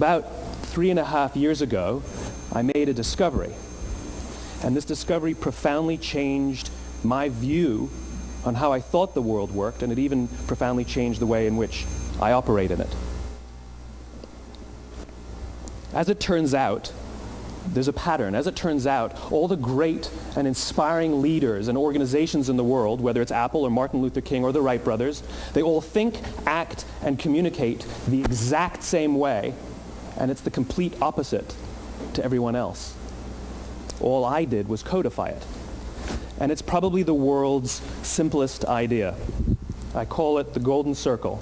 About 3.5 years ago, I made a discovery. And this discovery profoundly changed my view on how I thought the world worked, and it even profoundly changed the way in which I operate in it. As it turns out, there's a pattern. As it turns out, all the great and inspiring leaders and organizations in the world, whether it's Apple or Martin Luther King or the Wright brothers, they all think, act, and communicate the exact same way, and it's the complete opposite to everyone else. All I did was codify it. And it's probably the world's simplest idea. I call it the golden circle.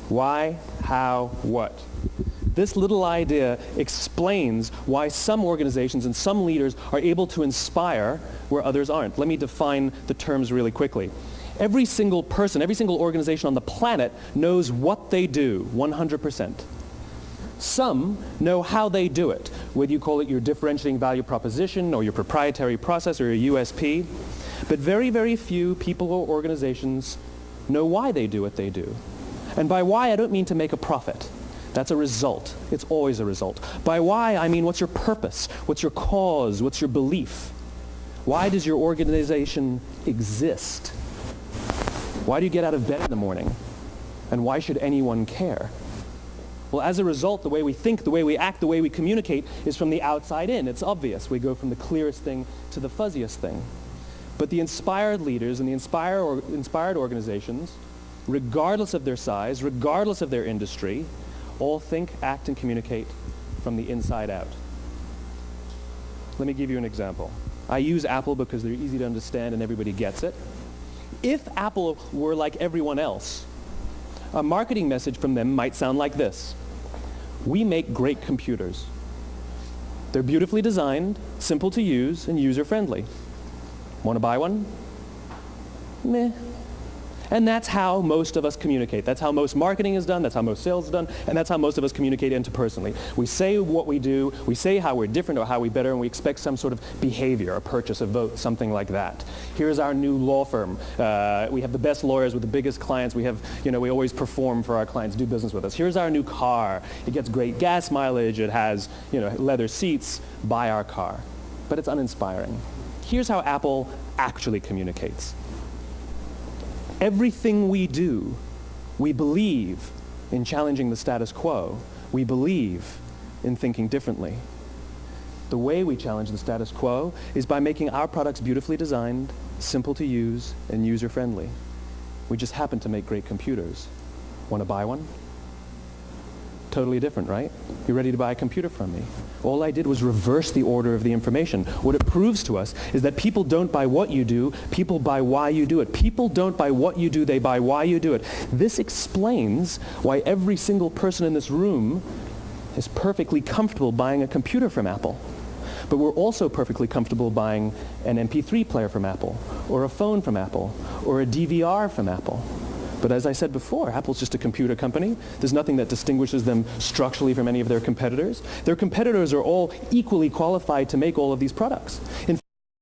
Why, how, what? This little idea explains why some organizations and some leaders are able to inspire where others aren't. Let me define the terms really quickly. Every single person, every single organization on the planet knows what they do 100%. Some know how they do it, whether you call it your differentiating value proposition or your proprietary process or your USP. But very, very few people or organizations know why they do what they do. And by why, I don't mean to make a profit. That's a result. It's always a result. By why, I mean what's your purpose? What's your cause? What's your belief? Why does your organization exist? Why do you get out of bed in the morning? And why should anyone care? Well, as a result, the way we think, the way we act, the way we communicate is from the outside in. It's obvious. We go from the clearest thing to the fuzziest thing. But the inspired leaders and the inspired organizations, regardless of their size, regardless of their industry, all think, act, and communicate from the inside out. Let me give you an example. I use Apple because they're easy to understand and everybody gets it. If Apple were like everyone else, a marketing message from them might sound like this. We make great computers. They're beautifully designed, simple to use, and user-friendly. Want to buy one? Meh. And that's how most of us communicate. That's how most marketing is done, that's how most sales is done, and that's how most of us communicate interpersonally. We say what we do, we say how we're different or how we better, and we expect some sort of behavior, a purchase, a vote, something like that. Here's our new law firm. We have the best lawyers with the biggest clients. We have, we always perform for our clients, do business with us. Here's our new car. It gets great gas mileage. It has, leather seats. Buy our car. But it's uninspiring. Here's how Apple actually communicates. Everything we do, we believe in challenging the status quo. We believe in thinking differently. The way we challenge the status quo is by making our products beautifully designed, simple to use, and user-friendly. We just happen to make great computers. Want to buy one? Totally different, right? You're ready to buy a computer from me. All I did was reverse the order of the information. What it proves to us is that people don't buy what you do, people buy why you do it. People don't buy what you do, they buy why you do it. This explains why every single person in this room is perfectly comfortable buying a computer from Apple. But we're also perfectly comfortable buying an MP3 player from Apple, or a phone from Apple, or a DVR from Apple. But as I said before, Apple's just a computer company. There's nothing that distinguishes them structurally from any of their competitors. Their competitors are all equally qualified to make all of these products.